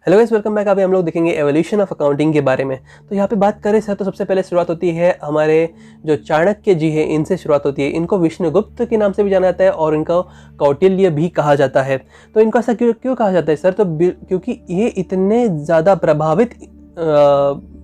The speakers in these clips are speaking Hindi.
Hello guys, welcome back. अभी हम लोग देखेंगे एवोल्यूशन ऑफ अकाउंटिंग के बारे में। तो यहाँ पे बात करें सर, तो सबसे पहले शुरुआत होती है हमारे जो चाणक्य जी हैं, इनसे शुरुआत होती है। इनको विष्णुगुप्त के नाम से भी जाना जाता है और इनको कौटिल्य भी कहा जाता है। तो इनको ऐसा क्यों कहा जाता है सर? तो क्योंकि ये इतने ज़्यादा प्रभावित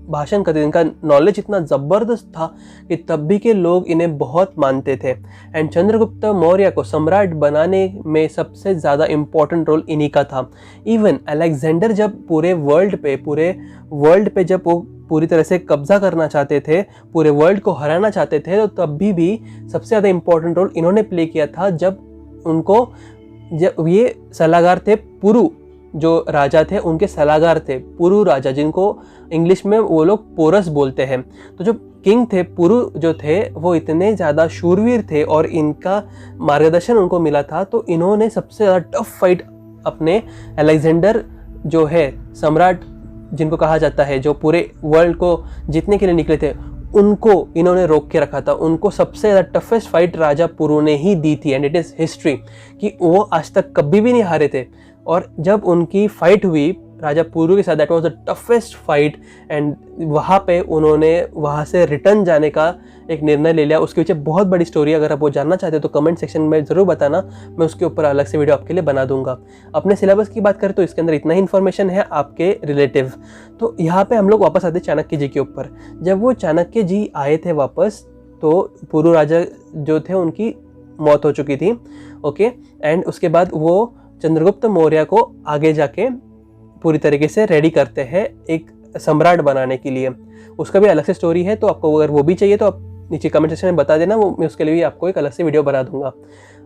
भाषण करते थे, इनका नॉलेज इतना ज़बरदस्त था कि तब भी के लोग इन्हें बहुत मानते थे। एंड चंद्रगुप्त मौर्य को सम्राट बनाने में सबसे ज़्यादा इम्पोर्टेंट रोल इन्हीं का था। इवन अलेक्जेंडर जब पूरे वर्ल्ड पे जब वो पूरी तरह से कब्जा करना चाहते थे, पूरे वर्ल्ड को हराना चाहते थे, तो तब भी सबसे ज़्यादा इम्पोर्टेंट रोल इन्होंने प्ले किया था। जब ये सलाहकार थे, पुरु जो राजा थे उनके सलाहकार थे, पुरु राजा, जिनको इंग्लिश में वो लोग पोरस बोलते हैं। तो जो किंग थे, पुरु जो थे, वो इतने ज़्यादा शूरवीर थे और इनका मार्गदर्शन उनको मिला था। तो इन्होंने सबसे ज़्यादा टफ फाइट अपने अलेक्जेंडर जो है सम्राट जिनको कहा जाता है, जो पूरे वर्ल्ड को जीतने के लिए निकले थे, उनको इन्होंने रोक के रखा था। उनको सबसे ज़्यादा टफेस्ट फाइट राजा पुरु ने ही दी थी। एंड इट इज़ हिस्ट्री कि वो आज तक कभी भी नहीं हारे थे। और जब उनकी फाइट हुई राजा पुरु के साथ, that was the toughest fight. And वहाँ पे उन्होंने वहाँ से रिटर्न जाने का एक निर्णय ले लिया। उसके पीछे बहुत बड़ी स्टोरी, अगर आप वो जानना चाहते हो तो कमेंट सेक्शन में ज़रूर बताना, मैं उसके ऊपर अलग से वीडियो आपके लिए बना दूंगा। अपने सिलेबस की बात करें तो इसके अंदर इतना ही इन्फॉर्मेशन है आपके रिलेटिव। तो यहाँ पे हम लोग वापस आते चाणक्य जी के ऊपर। जब वो चाणक्य जी आए थे वापस, तो पुरु राजा जो थे उनकी मौत हो चुकी थी। ओके, एंड उसके बाद वो चंद्रगुप्त मौर्य को आगे जाके पूरी तरीके से रेडी करते हैं एक सम्राट बनाने के लिए। उसका भी अलग से स्टोरी है, तो आपको अगर वो भी चाहिए तो आप नीचे कमेंट सेक्शन में बता देना, वो मैं उसके लिए भी आपको एक अलग से वीडियो बना दूंगा।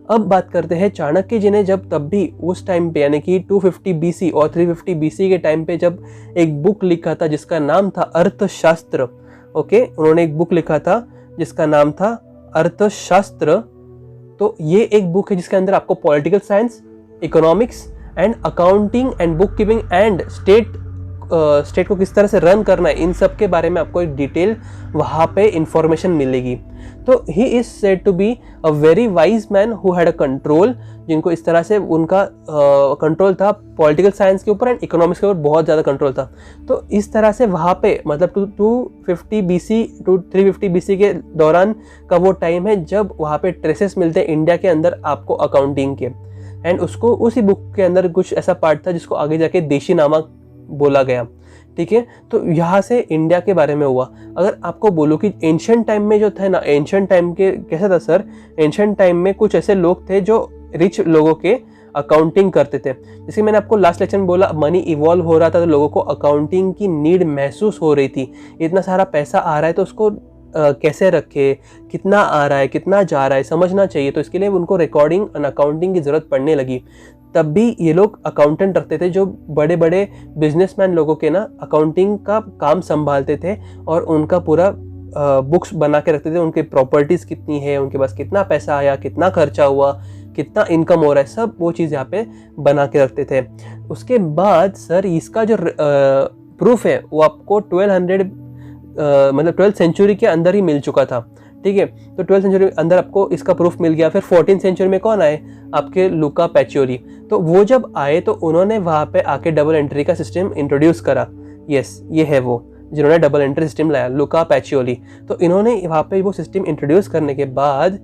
अब बात करते हैं चाणक्य जी ने जब तब भी उस टाइम पे, यानी कि 250 BC और 350 BC के टाइम पे, जब एक बुक लिखा था जिसका नाम था अर्थशास्त्र। ओके, उन्होंने एक बुक लिखा था जिसका नाम था अर्थशास्त्र। तो ये एक बुक है जिसके अंदर आपको political science, economics and accounting and book keeping and state को किस तरह से रन करना है, इन सब के बारे में आपको एक डिटेल वहाँ पे इंफॉर्मेशन मिलेगी। तो he is said to be a very wise man who had a control, जिनको इस तरह से उनका कंट्रोल था पॉलिटिकल साइंस के ऊपर एंड इकोनॉमिक्स के ऊपर, बहुत ज़्यादा कंट्रोल था। तो इस तरह से वहाँ पे मतलब 250 BC टू 350 BC के दौरान का वो टाइम है जब वहाँ पे ट्रेसेस मिलते हैं इंडिया के अंदर आपको अकाउंटिंग के। एंड उसको उसी बुक के अंदर कुछ ऐसा पार्ट था जिसको आगे जाके देशी नामा बोला गया। ठीक है, तो यहाँ से इंडिया के बारे में हुआ। अगर आपको बोलो कि एंशिएंट टाइम में जो था ना, एंशिएंट टाइम के कैसा था सर? एंशिएंट टाइम में कुछ ऐसे लोग थे जो रिच लोगों के अकाउंटिंग करते थे। जैसे मैंने आपको लास्ट लेक्चर में बोला, मनी इवॉल्व हो रहा था तो लोगों को अकाउंटिंग की नीड महसूस हो रही थी। इतना सारा पैसा आ रहा है तो उसको कैसे रखे, कितना आ रहा है, कितना जा रहा है, समझना चाहिए। तो इसके लिए उनको रिकॉर्डिंग और अकाउंटिंग की ज़रूरत पड़ने लगी। तब भी ये लोग अकाउंटेंट रखते थे, जो बड़े बड़े बिजनेसमैन लोगों के ना अकाउंटिंग का काम संभालते थे और उनका पूरा बुक्स बना के रखते थे। उनके प्रॉपर्टीज़ कितनी है, उनके पास कितना पैसा आया, कितना खर्चा हुआ, कितना इनकम हो रहा है, सब वो चीज़ यहाँ पे बना के रखते थे। उसके बाद सर इसका जो प्रूफ है वो आपको 12th सेंचुरी के अंदर ही मिल चुका था। ठीक है, तो 12th सेंचुरी के अंदर आपको इसका प्रूफ मिल गया। फिर 14th सेंचुरी में कौन आए? आपके लुका पैचियोली। तो वो जब आए तो उन्होंने वहाँ पे आके डबल एंट्री का सिस्टम इंट्रोड्यूस करा। यस, ये है वो जिन्होंने डबल एंट्री सिस्टम लाया, लुका पैचियोली। तो इन्होंने वहाँ पे वो सिस्टम इंट्रोड्यूस करने के बाद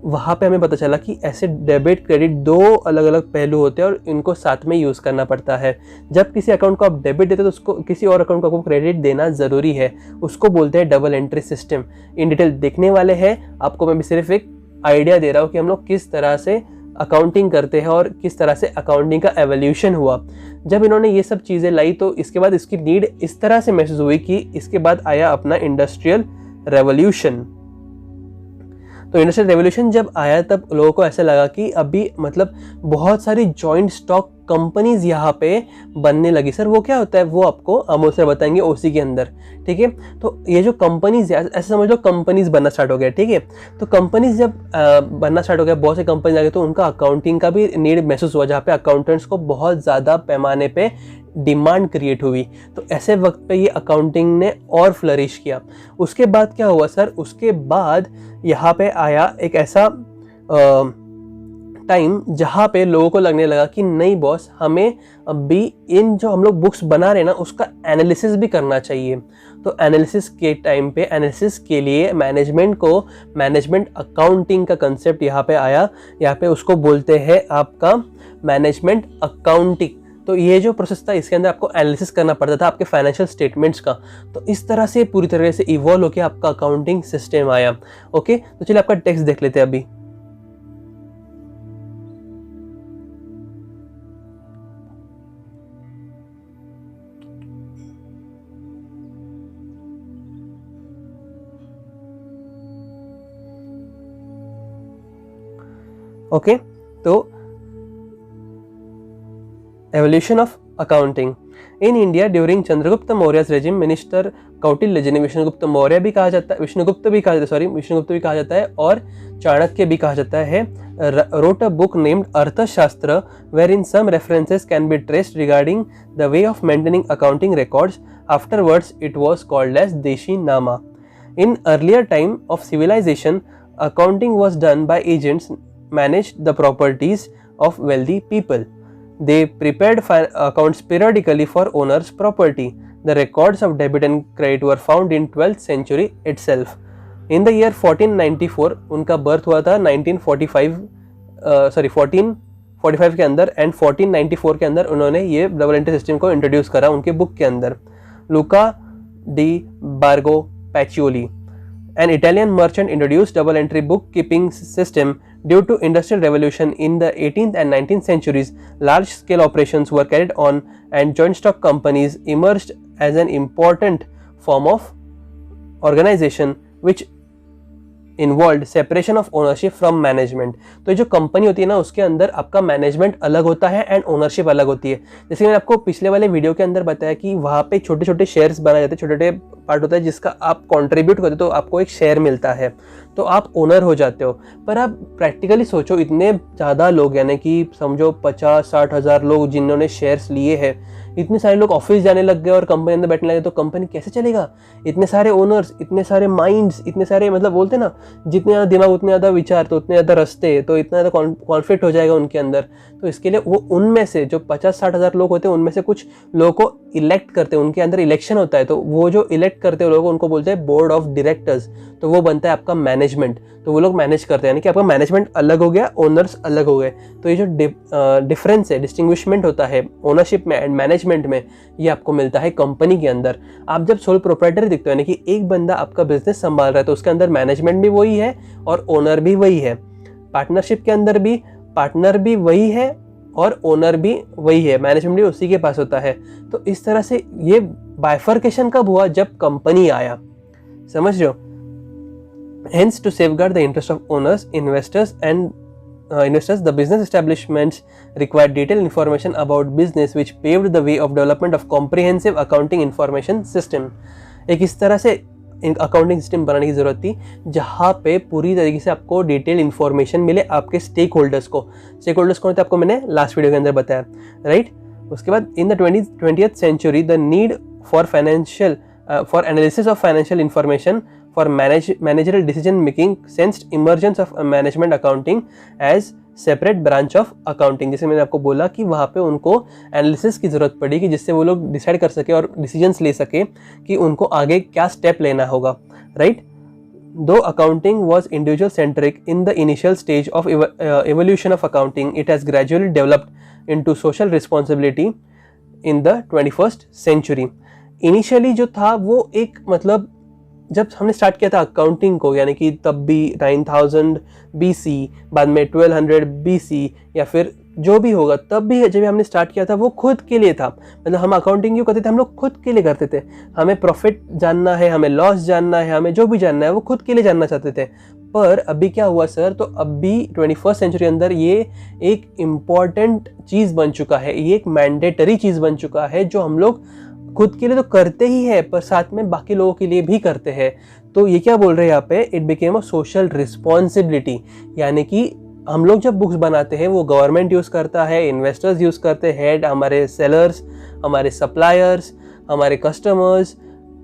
वहाँ पे हमें पता चला कि ऐसे डेबिट क्रेडिट दो अलग अलग पहलू होते हैं और इनको साथ में यूज़ करना पड़ता है। जब किसी अकाउंट को आप डेबिट देते हो तो उसको किसी और अकाउंट को आपको क्रेडिट देना ज़रूरी है। उसको बोलते हैं double entry system. In detail देखने वाले हैं, आपको मैं भी सिर्फ एक आइडिया दे रहा हूँ कि हम लोग किस तरह से अकाउंटिंग करते हैं और किस तरह से अकाउंटिंग का एवोल्यूशन हुआ। जब इन्होंने ये सब चीज़ें लाई तो इसके बाद इसकी नीड इस तरह से महसूस हुई कि इसके बाद आया अपना इंडस्ट्रियल रेवोल्यूशन। तो इंडस्ट्रियल रेवोल्यूशन जब आया तब लोगों को ऐसा लगा कि अभी मतलब बहुत सारी जॉइंट स्टॉक कंपनीज यहाँ पे बनने लगी। सर वो क्या होता है वो आपको अमोल सर बताएंगे ओसी के अंदर। ठीक है, तो ये जो कंपनीज ऐसे समझ लो कंपनीज बनना स्टार्ट हो गया। ठीक है, तो कंपनीज जब बनना स्टार्ट हो गया, बहुत से कंपनीज आ गए, तो उनका अकाउंटिंग का भी नीड महसूस हुआ, जहाँ पे अकाउंटेंट्स को बहुत ज़्यादा पैमाने पे डिमांड क्रिएट हुई। तो ऐसे वक्त पे ये अकाउंटिंग ने और फ्लरिश किया। उसके बाद क्या हुआ सर? उसके बाद यहाँ पे आया एक ऐसा टाइम जहाँ पे लोगों को लगने लगा कि नहीं बॉस, हमें अभी इन जो हम लोग बुक्स बना रहे हैं ना उसका एनालिसिस भी करना चाहिए। तो एनालिसिस के टाइम पे एनालिसिस के लिए मैनेजमेंट अकाउंटिंग का कंसेप्ट यहाँ पे आया। यहाँ पे उसको बोलते हैं आपका मैनेजमेंट अकाउंटिंग। तो ये जो प्रोसेस था इसके अंदर आपको एनालिसिस करना पड़ता था आपके फाइनेंशियल स्टेटमेंट्स का। तो इस तरह से पूरी तरह से इवॉल्व होकर आपका अकाउंटिंग सिस्टम आया। ओके, तो चलिए आपका टेक्स्ट देख लेते हैं अभी। ओके, तो evolution of accounting in India during Chandragupta Maurya's regime, minister Kautilya जिन्हें विष्णुगुप्त मौर्य भी कहा जाता है, विष्णुगुप्त भी कहा जाता है और चाणक्य भी कहा जाता है, wrote a book named अर्थशास्त्र wherein some references can be traced regarding the way of maintaining accounting records. Afterwards it was called as Deshi Nama. In earlier time of civilization, accounting was done by agents managed the properties of wealthy people. They prepared accounts periodically for owners' property. The records of debit and credit were found in 12th century itself. In the year 1494 उनका बर्थ हुआ था 1445 के अंदर एंड 1494 के अंदर उन्होंने ये डबल एंट्री सिस्टम को इंट्रोड्यूस करा उनके बुक के अंदर। लुका D बार्गो पैचियोली, an Italian merchant, introduced double entry bookkeeping system. Due to industrial revolution in the 18th and 19th centuries, large scale operations were carried on and joint stock companies emerged as an important form of organization which involve separation of ownership from management. तो जो कंपनी होती है ना उसके अंदर आपका मैनेजमेंट अलग होता है एंड ओनरशिप अलग होती है। जैसे मैंने आपको पिछले वाले वीडियो के अंदर बताया कि वहाँ पे छोटे छोटे शेयर्स बनाए जाते हैं, छोटे छोटे पार्ट होता है जिसका आप कंट्रीब्यूट करते हो तो आपको एक शेयर मिलता है, तो आप ओनर हो जाते हो। पर आप प्रैक्टिकली सोचो, इतने ज़्यादा लोग यानी कि समझो 50-60 हज़ार लोग जिन्होंने शेयर्स लिए हैं, इतने सारे लोग ऑफिस जाने लग गए और कंपनी अंदर बैठने लगे, तो कंपनी कैसे चलेगा? इतने सारे ओनर्स, इतने सारे माइंड्स, इतने सारे मतलब बोलते ना जितने ज़्यादा दिमाग उतने ज़्यादा विचार, तो उतने ज़्यादा रास्ते, तो इतना ज़्यादा कॉन्फ्लिक्ट हो जाएगा उनके अंदर। तो इसके लिए वो उनमें से जो 50-60 हज़ार लोग होते हैं उनमें से कुछ लोगों को इलेक्ट करते हैं, उनके अंदर इलेक्शन होता है, तो वो जो इलेक्ट करते हैं लोग उनको बोलते हैं बोर्ड ऑफ डायरेक्टर्स। तो वो बनता है आपका मैनेजमेंट, तो वो लोग मैनेज करते हैं, यानी कि आपका मैनेजमेंट अलग हो गया, ओनर्स अलग हो गए। तो ये जो डिफरेंस है, डिस्टिंग्विशमेंट होता है ओनरशिप में एंड मैनेजमेंट में, ये आपको मिलता है कंपनी के अंदर। आप जब सोल प्रोप्राइटर दिखते हो यानी कि एक बंदा आपका बिजनेस संभाल रहा है, तो उसके अंदर मैनेजमेंट भी वही है और ओनर भी वही है। पार्टनरशिप के अंदर भी पार्टनर भी वही है और ओनर भी वही है, मैनेजमेंट भी उसी के पास होता है। तो इस तरह से ये बाइफर्केशन कब हुआ? जब कंपनी आया, समझ रहे हो? Hence, to safeguard the interest of owners, investors, the business establishments required detailed information about business, which paved the way of development of comprehensive accounting information system. एक इस तरह से अकाउंटिंग सिस्टम बनाने की जरूरत थी जहाँ पे पूरी तरीके से आपको डिटेल इन्फॉर्मेशन मिले आपके स्टेक होल्डर्स को। स्टेक होल्डर्स कौन थे आपको मैंने लास्ट वीडियो के अंदर बताया, राइट? उसके बाद in the 20th century the need for analysis of financial information for managerial decision making sensed emergence of management accounting as separate branch of accounting. जैसे मैंने आपको बोला कि वहाँ पे उनको एनालिसिस की ज़रूरत पड़ी कि जिससे वो लोग डिसाइड कर सके और डिसीजंस ले सके कि उनको आगे क्या स्टेप लेना होगा, राइट? दो accounting was individual centric in the initial stage of evolution of accounting, it has gradually developed into social responsibility in the 21st century। Initially जो था वो एक मतलब जब हमने स्टार्ट किया था अकाउंटिंग को, यानी कि तब भी 9000 BC, बाद में 1200 BC या फिर जो भी होगा, तब भी जब हमने स्टार्ट किया था वो खुद के लिए था। मतलब हम अकाउंटिंग क्यों करते थे? हम लोग खुद के लिए करते थे। हमें प्रॉफिट जानना है, हमें लॉस जानना है, हमें जो भी जानना है वो खुद के लिए जानना चाहते थे। पर अभी क्या हुआ सर? तो अभी 21st century अंदर ये एक इम्पॉर्टेंट चीज़ बन चुका है, ये एक मैंडेटरी चीज़ बन चुका है जो हम लोग खुद के लिए तो करते ही है पर साथ में बाकी लोगों के लिए भी करते हैं। तो ये क्या बोल रहे हैं यहाँ पे? It became a social responsibility, यानी कि हम लोग जब बुक्स बनाते हैं वो गवर्नमेंट यूज़ करता है, इन्वेस्टर्स यूज़ करते हैं, हमारे सेलर्स, हमारे सप्लायर्स, हमारे कस्टमर्स,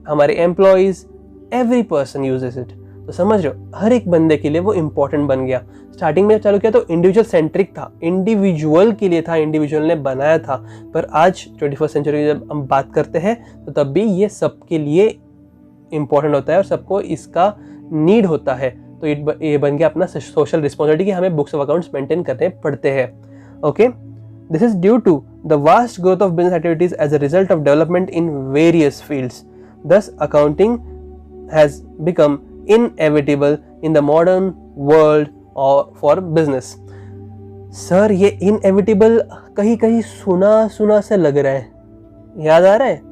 हमारे employees, every person uses it. तो तो समझ रहे हो, हर एक बंदे के लिए वो इम्पोर्टेंट बन गया। स्टार्टिंग में चालू किया तो इंडिविजुअल सेंट्रिक था, इंडिविजुअल के लिए था, इंडिविजुअल ने बनाया था, पर आज 21st सेंचुरी की जब हम बात करते हैं तो तब भी ये सबके लिए इम्पोर्टेंट होता है और सबको इसका नीड होता है। तो ये बन गया अपना सोशल रिस्पॉन्सिबिलिटी कि हमें बुक्स ऑफ अकाउंट्स मेंटेन करने पड़ते हैं। Okay, this is due to the vast growth of business activities as a result of development in various fields. Thus accounting has become inevitable in the modern world और फॉर बिजनेस। सर ये इनएविटेबल कहीं कहीं सुना सुना से लग रहा है, याद आ रहा है?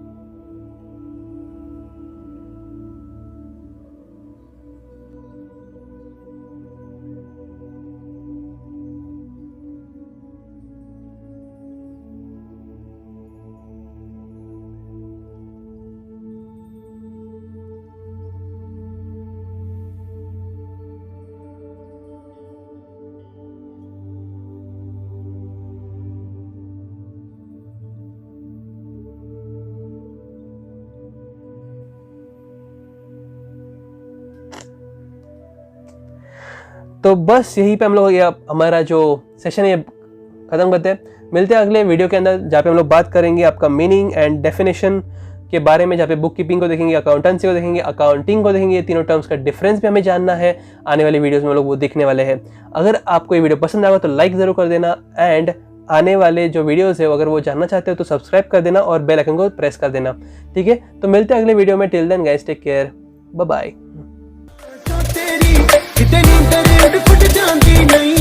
तो बस यहीं पे हम लोग हमारा जो सेशन है खत्म करते हैं। मिलते हैं अगले वीडियो के अंदर जहाँ पे हम लोग बात करेंगे आपका मीनिंग एंड डेफिनेशन के बारे में, जहाँ पे बुक कीपिंग को देखेंगे, अकाउंटेंसी को देखेंगे, अकाउंटिंग को देखेंगे। ये तीनों टर्म्स का डिफरेंस भी हमें जानना है। आने वाली वीडियोस में हम लोग वो देखने वाले हैं। अगर आपको ये वीडियो पसंद आएगा तो लाइक ज़रूर कर देना, एंड आने वाले जो वीडियोस है अगर वो जानना चाहते हो तो सब्सक्राइब कर देना और बेल आइकन को प्रेस कर देना। ठीक है, तो मिलते हैं अगले वीडियो में। Till then guys, take care, bye bye. इतनी दर्द फुट जाती नहीं।